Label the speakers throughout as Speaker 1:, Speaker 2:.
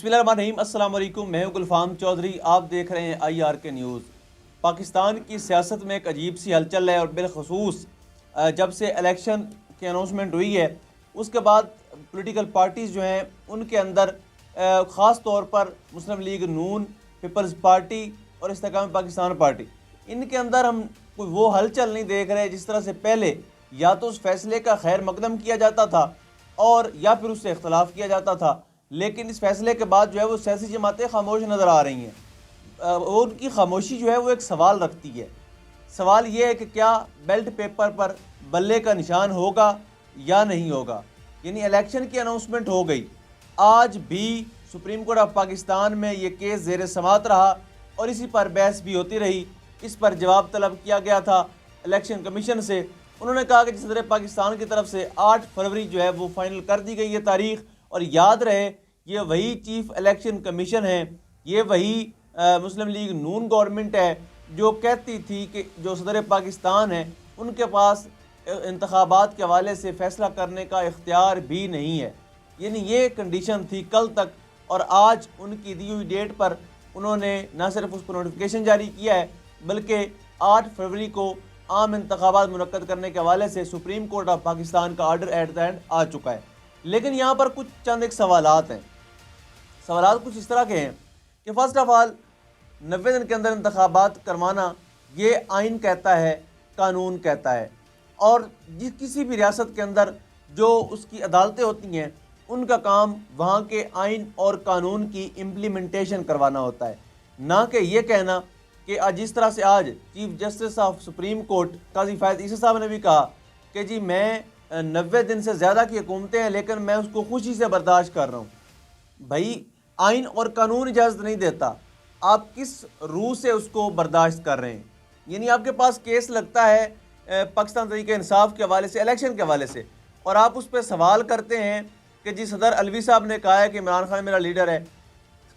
Speaker 1: बिस्मिल्लाहिर्रहमानिर्रहीम, अस्सलाम वालेकुम। मैं हूं गुलफाम चौधरी, आप देख रहे हैं IRK न्यूज़। पाकिस्तान की सियासत में एक अजीब सी हलचल है और बिलखसूस जब से इलेक्शन की अनाउंसमेंट हुई है उसके बाद पॉलिटिकल पार्टीज़ जो हैं उनके अंदर ख़ास तौर पर मुस्लिम लीग नून, पीपल्स पार्टी और इस्तेकाम पाकिस्तान पार्टी, इनके अंदर हम कोई वो हलचल नहीं देख रहे जिस तरह से पहले या तो उस फैसले का खैर मकदम किया जाता था और या फिर उससे इख्तलाफ किया जाता था। लेकिन इस फैसले के बाद जो है वो सियासी जमातें खामोश नज़र आ रही हैं। वो उनकी खामोशी जो है वो एक सवाल रखती है। सवाल ये है कि क्या बेल्ट पेपर पर बल्ले का निशान होगा या नहीं होगा। यानी इलेक्शन की अनाउंसमेंट हो गई, आज भी सुप्रीम कोर्ट ऑफ पाकिस्तान में ये केस ज़ेर समात रहा और इसी पर बहस भी होती रही। इस पर जवाब तलब किया गया था इलेक्शन कमीशन से। उन्होंने कहा कि सदर पाकिस्तान की तरफ से 8 फरवरी जो है वो फाइनल कर दी गई है तारीख़। और याद रहे ये वही चीफ इलेक्शन कमीशन है, ये वही मुस्लिम लीग नून गवर्नमेंट है जो कहती थी कि जो सदर पाकिस्तान है उनके पास इंतखाबात के हवाले से फ़ैसला करने का इख्तियार भी नहीं है। यानी ये कंडीशन थी कल तक, और आज उनकी दी हुई डेट पर उन्होंने न सिर्फ उस पर नोटिफिकेशन जारी किया है बल्कि 8 फरवरी को आम इंतखाबात मुनक्कद करने के हवाले से सुप्रीम कोर्ट ऑफ पाकिस्तान का आर्डर एट द एंड आ चुका है। लेकिन यहाँ पर कुछ चंद एक सवालात हैं। सवाल कुछ इस तरह के हैं कि फ़र्स्ट ऑफ़ ऑल 90 दिन के अंदर इंतखाबात करवाना ये आइन कहता है, कानून कहता है, और जिस किसी भी रियासत के अंदर जो उसकी अदालतें होती हैं उनका काम वहाँ के आइन और कानून की इम्प्लीमेंटेशन करवाना होता है, ना कि ये कहना कि आज जिस तरह से आज chief justice of supreme court Qazi Faez Isa sahab ने भी कहा कि जी मैं 90 दिन से ज़्यादा की हुकूमतें हैं लेकिन मैं उसको खुशी से बर्दाश्त कर रहा हूँ। भाई आइन और कानून इजाज़त नहीं देता, आप किस रूह से उसको बर्दाश्त कर रहे हैं। यानी आपके पास केस लगता है पाकिस्तान तहरीक इंसाफ के हवाले से, इलेक्शन के हवाले से, और आप उस पर सवाल करते हैं कि जी सदर अलवी साहब ने कहा है कि इमरान खान मेरा लीडर है।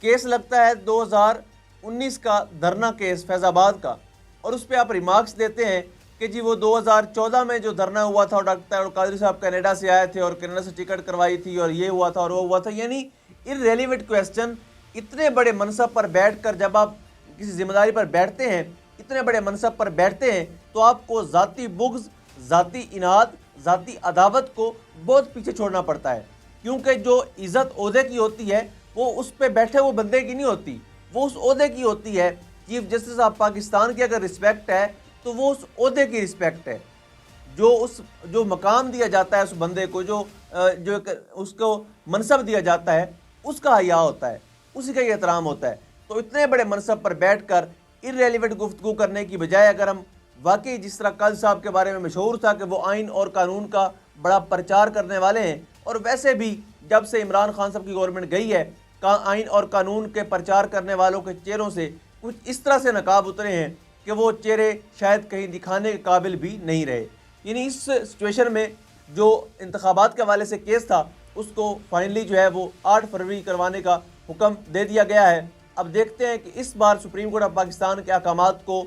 Speaker 1: केस लगता है 2019 का धरना केस फैज़ाबाद का, और उस पर आप रिमार्क्स देते हैं कि जी वो 2014 में जो धरना हुआ था और डॉक्टर कादरी साहब कनाडा से आए थे और कनाडा से टिकट करवाई थी और ये हुआ था और वो हुआ था। यानी इररेलेवेंट क्वेश्चन। इतने बड़े मनसब पर बैठकर जब आप किसी जिम्मेदारी पर बैठते हैं, इतने बड़े मनसब पर बैठते हैं, तो आपको ज़ाती बुग़्ज़, ज़ाती इनाद, ज़ाती अदावत को बहुत पीछे छोड़ना पड़ता है, क्योंकि जो इज़्ज़त ओहदे की होती है वो उस पर बैठे वो बंदे की नहीं होती, वो उस ओहदे की होती है। चीफ जस्टिस ऑफ पाकिस्तान की अगर रिस्पेक्ट है तो वो उस ओहदे की रिस्पेक्ट है। जो मकाम दिया जाता है उस बंदे को, जो उसको मनसब दिया जाता है, उसका हया होता है, उसी का एहतराम होता है। तो इतने बड़े मनसब पर बैठकर इररेलेवेंट गुफ्तगू करने की बजाय अगर हम वाकई जिस तरह काजी साहब के बारे में मशहूर था कि वो आइन और कानून का बड़ा प्रचार करने वाले हैं, और वैसे भी जब से इमरान खान साहब की गवर्नमेंट गई है आइन और कानून के प्रचार करने वालों के चेहरों से कुछ इस तरह से नकाब उतरे हैं कि वो चेहरे शायद कहीं दिखाने के काबिल भी नहीं रहे। यानी इस सिचुएशन में जो इंतखाबात के हवाले से केस था उसको फाइनली जो है वो 8 फरवरी करवाने का हुक्म दे दिया गया है। अब देखते हैं कि इस बार सुप्रीम कोर्ट ऑफ पाकिस्तान के अहकामात को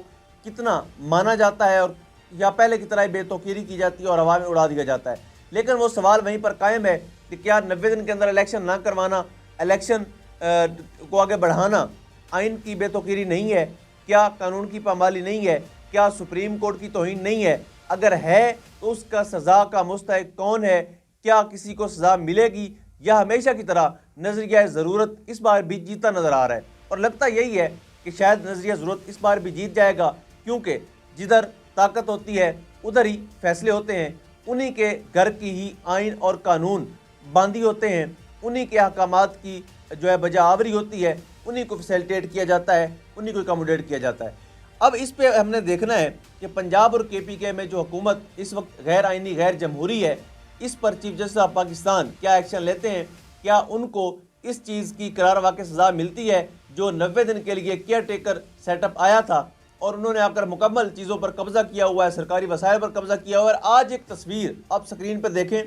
Speaker 1: कितना माना जाता है और या पहले की तरह बेतौकीरी की जाती है और हवा में उड़ा दिया जाता है। लेकिन वो सवाल वहीं पर कायम है कि क्या 90 दिन के अंदर इलेक्शन ना करवाना, इलेक्शन को आगे बढ़ाना आइन की बेतौकीरी नहीं है? क्या कानून की पामाली नहीं है? क्या सुप्रीम कोर्ट की तौहीन नहीं है? अगर है तो उसका सज़ा का मुस्तहिक कौन है? क्या किसी को सज़ा मिलेगी या हमेशा की तरह नज़रिया ज़रूरत इस बार भी जीता नज़र आ रहा है? और लगता यही है कि शायद नज़रिया ज़रूरत इस बार भी जीत जाएगा, क्योंकि जिधर ताकत होती है उधर ही फैसले होते हैं, उन्हीं के घर की ही आइन और कानून बांधी होते हैं, उन्हीं के अहकामात की जो है बजा आवरी होती है, उन्हीं को फैसिलिटेट किया जाता है, उन्हीं को अकोमोडेट किया जाता है। अब इस पे हमने देखना है कि पंजाब और KPK में जो हुकूमत इस वक्त गैर आइनी गैर जमहूरी है, इस पर चीफ जस्टिस ऑफ पाकिस्तान क्या एक्शन लेते हैं? क्या उनको इस चीज़ की करार वाक़ई सज़ा मिलती है जो 90 दिन के लिए केयर टेकर सेटअप आया था और उन्होंने आकर मुकम्मल चीज़ों पर कब्ज़ा किया हुआ है, सरकारी वसाइल पर कब्ज़ा किया हुआ है। आज एक तस्वीर आप स्क्रीन पर देखें,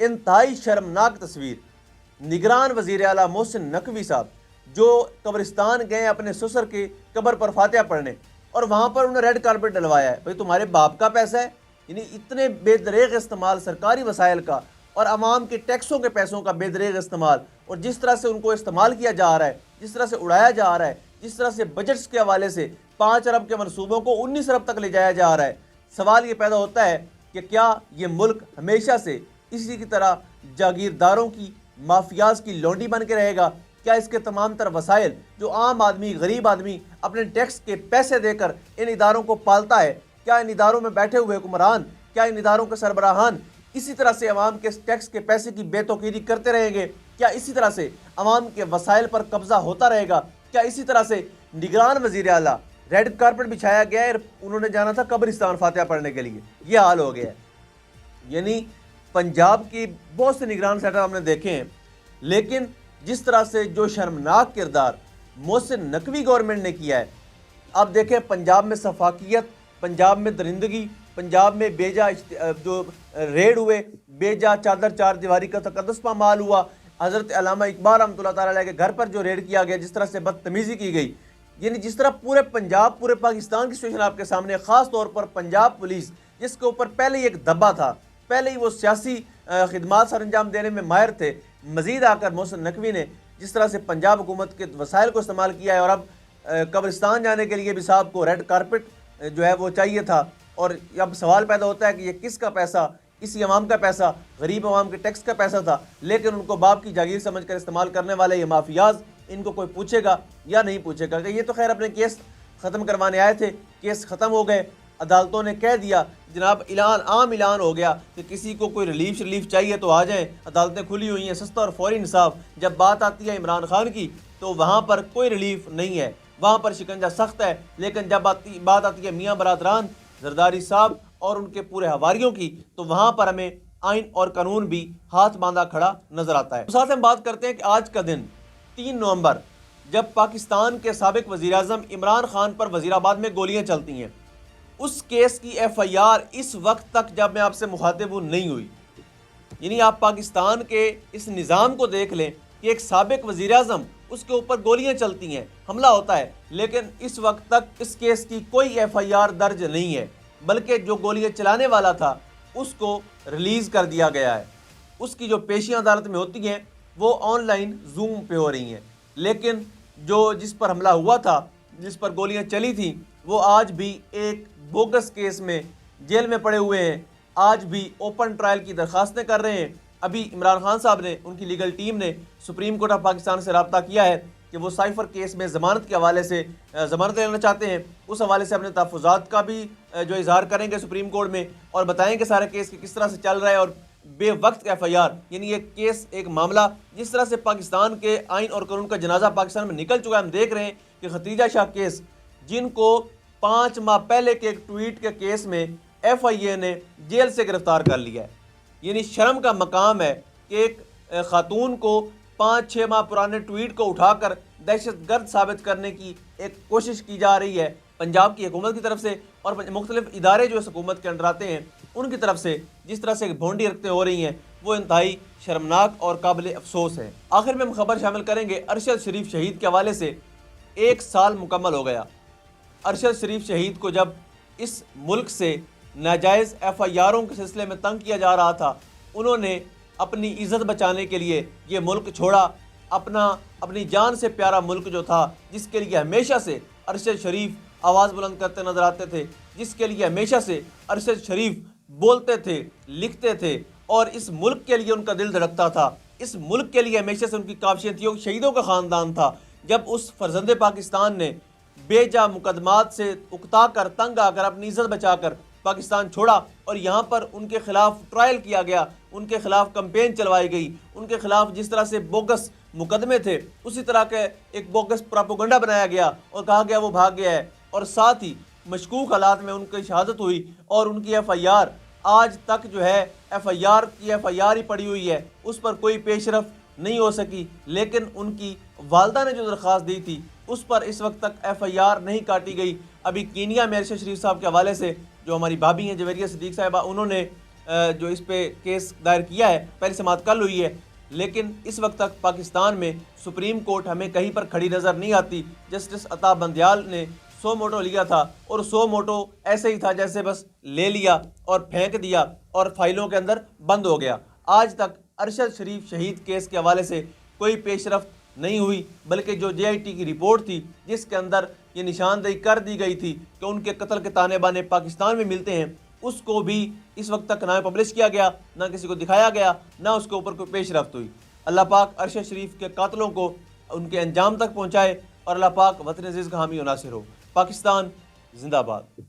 Speaker 1: इंतहाई शर्मनाक तस्वीर। निगरान वज़ीर आला मोहसिन नकवी साहब जो कब्रिस्तान गए अपने ससुर की कब्र पर फातिहा पढ़ने, और वहाँ पर उन्होंने रेड कारपेट डलवाया है। भाई तुम्हारे बाप का पैसा है। यानी इतने बेदरेग इस्तेमाल सरकारी वसाइल का और आवाम के टैक्सों के पैसों का बेदरेग इस्तेमाल, और जिस तरह से उनको इस्तेमाल किया जा रहा है, जिस तरह से उड़ाया जा रहा है, जिस तरह से बजट्स के हवाले से 5 अरब के मनसूबों को 19 अरब तक ले जाया जा रहा है, सवाल ये पैदा होता है कि क्या ये मुल्क हमेशा से इसी की तरह जागीरदारों की, माफियाज की लौंडी बन के रहेगा? क्या इसके तमाम तर वसाइल जो आम आदमी, गरीब आदमी अपने टैक्स के पैसे देकर इन इदारों को पालता है, क्या इन इदारों में बैठे हुए हुक्मरान, क्या इन इदारों के सरबराहान इसी तरह से अवाम के टैक्स के पैसे की बेतौकीरी करते रहेंगे? क्या इसी तरह से अवाम के वसाइल पर कब्जा होता रहेगा? क्या इसी तरह से निगरान वज़ीर आला, रेड कारपेट बिछाया गया है, उन्होंने जाना था कब्रिस्तान फातिहा पढ़ने के लिए, ये हाल हो गया है। यानी पंजाब की बहुत से निगरान सेटअप हमने देखे हैं, लेकिन जिस तरह से जो शर्मनाक किरदार मोहसिन नकवी गवर्नमेंट ने किया है, अब देखें पंजाब में सफाकियत, पंजाब में दरिंदगी, पंजाब में बेजा जो रेड हुए, बेजा चादर चार दीवारी का तकद्दुस पामाल हुआ, हज़रत अल्लामा इकबाल रहमतुल्लाह ताला अलैह के घर पर जो रेड किया गया, जिस तरह से बदतमीज़ी की गई, यानी जिस तरह पूरे पंजाब, पूरे पाकिस्तान की सिचुएशन आपके सामने, ख़ास तौर पर पंजाब पुलिस जिसके ऊपर पहले ही एक दब्बा था, पहले ही वो सियासी खिदमात सर अंजाम देने में माहिर थे, मज़ीद आकर मोहसिन नकवी ने जिस तरह से पंजाब हुकूमत के वसाइल को इस्तेमाल किया है, और अब कब्रिस्तान जाने के लिए भी साहब को रेड कारपेट जो है वो चाहिए था। और अब सवाल पैदा होता है कि ये किसका पैसा, इसी अवाम का पैसा, गरीब अवाम के टैक्स का पैसा था, लेकिन उनको बाप की जागीर समझ कर इस्तेमाल करने वाले ये माफियाज, इनको कोई पूछेगा या नहीं पूछेगा? कि ये तो खैर अपने केस ख़त्म करवाने आए थे, केस ख़त्म हो गए, अदालतों ने कह दिया जनाब, आम ऐलान हो गया कि किसी को कोई रिलीफ चाहिए तो आ जाएं, अदालतें खुली हुई हैं, सस्ता और फौरी इंसाफ। जब बात आती है इमरान खान की तो वहाँ पर कोई रिलीफ नहीं है, वहाँ पर शिकंजा सख्त है। लेकिन जब बात आती है मियाँ बरादरान जरदारी साहब और उनके पूरे हवारियों की, तो वहाँ पर हमें आइन और कानून भी हाथ बांधा खड़ा नजर आता है। साथ हम बात करते हैं कि आज का दिन 3 नवंबर, जब पाकिस्तान के साबिक वज़ीर आज़म इमरान खान पर वज़ीराबाद में गोलियां चलती हैं, उस केस की FIR इस वक्त तक, जब मैं आपसे मुखातिब हूँ, नहीं हुई। यानी आप पाकिस्तान के इस निज़ाम को देख लें कि एक साबिक वज़ीर आज़म, उसके ऊपर गोलियां चलती हैं, हमला होता है, लेकिन इस वक्त तक इस केस की कोई FIR दर्ज नहीं है, बल्कि जो गोलियां चलाने वाला था उसको रिलीज़ कर दिया गया है। उसकी जो पेशियां अदालत में होती हैं वो ऑनलाइन जूम पे हो रही हैं, लेकिन जो जिस पर हमला हुआ था, जिस पर गोलियां चली थी, वो आज भी एक बोगस केस में जेल में पड़े हुए हैं, आज भी ओपन ट्रायल की दरखास्तें कर रहे हैं। अभी इमरान खान साहब ने, उनकी लीगल टीम ने सुप्रीम कोर्ट ऑफ पाकिस्तान से रब्ता किया है कि वो साइफर केस में ज़मानत के हवाले से ज़मानत लेना चाहते हैं। उस हवाले से अपने तहफ़्फ़ुज़ात का भी जो इजहार करेंगे सुप्रीम कोर्ट में, और बताएंगे सारे केस की किस तरह से चल रहा है, और बेवक्त FIR, यानी ये केस, एक मामला जिस तरह से पाकिस्तान के आइन और कानून का जनाजा पाकिस्तान में निकल चुका है। हम देख रहे हैं कि खतीजा शाह केस, जिनको 5 माह पहले के एक ट्वीट के केस में FIA ने जेल से गिरफ्तार कर लिया है। यानी शर्म का मकाम है कि एक खातून को 5-6 माह पुराने ट्वीट को उठाकर दहशतगर्द साबित करने की एक कोशिश की जा रही है पंजाब की हुकूमत की तरफ से, और मुख्तलिफ इदारे जो इस हुकूमत के अंडर आते हैं उनकी तरफ से जिस तरह से भोंडी रखते हो रही हैं, वो इंतहाई शर्मनाक और काबिल अफसोस है। आखिर में हम खबर शामिल करेंगे अरशद शरीफ शहीद के हवाले से। 1 साल मुकम्मल हो गया अरशद शरीफ शहीद को, जब इस मुल्क से नाजायज़ FIRों के सिलसिले में तंग किया जा रहा था। उन्होंने अपनी इज़्ज़त बचाने के लिए ये मुल्क छोड़ा, अपनी जान से प्यारा मुल्क जो था, जिसके लिए हमेशा से अरशद शरीफ आवाज़ बुलंद करते नजर आते थे, जिसके लिए हमेशा से अरशद शरीफ बोलते थे, लिखते थे, और इस मुल्क के लिए उनका दिल धड़कता था, इस मुल्क के लिए हमेशा से उनकी काबिलियत थी, शहीदों का ख़ानदान था। जब उस फर्जंदे पाकिस्तान ने बेजा मुकदमात से उकता कर, तंग आकर, अपनी इज़्ज़त बचाकर पाकिस्तान छोड़ा, और यहाँ पर उनके खिलाफ ट्रायल किया गया, उनके खिलाफ कंपेन चलवाई गई, उनके खिलाफ जिस तरह से बोगस मुकदमे थे, उसी तरह के एक बोगस प्रोपेगेंडा बनाया गया और कहा गया वो भाग गया है, और साथ ही मशकूक हालात में उनकी शहादत हुई, और उनकी FIR आज तक जो है FIR ही पड़ी हुई है, उस पर कोई पेशरफ नहीं हो सकी। लेकिन उनकी वालदा ने जो दरख्वास्त दी थी उस पर इस वक्त तक FIR नहीं काटी गई। अभी कीनिया में अरशद शरीफ साहब के हवाले से जो हमारी भाभी हैं जवेरिया सिद्दीक साहिबा, उन्होंने जो इस पे केस दायर किया है, पहली समाअत कल हुई है, लेकिन इस वक्त तक पाकिस्तान में सुप्रीम कोर्ट हमें कहीं पर खड़ी नज़र नहीं आती। जस्टिस अता बंदयाल ने 100 मोटो लिया था, और 100 मोटो ऐसे ही था जैसे बस ले लिया और फेंक दिया और फाइलों के अंदर बंद हो गया। आज तक अरशद शरीफ शहीद केस के हवाले से कोई पेशरफ्त नहीं हुई, बल्कि जो JIT की रिपोर्ट थी जिसके अंदर ये निशानदेही कर दी गई थी कि उनके कत्ल के ताने बाने पाकिस्तान में मिलते हैं, उसको भी इस वक्त तक ना पब्लिश किया गया, ना किसी को दिखाया गया, ना उसके ऊपर कोई पेशरफ्त हुई। अल्लाह पाक अरशद शरीफ के कातलों को उनके अंजाम तक पहुँचाए और अल्लाह पाक वतन अज़ीज़ का हामी और नासिर हो। पाकिस्तान जिंदाबाद।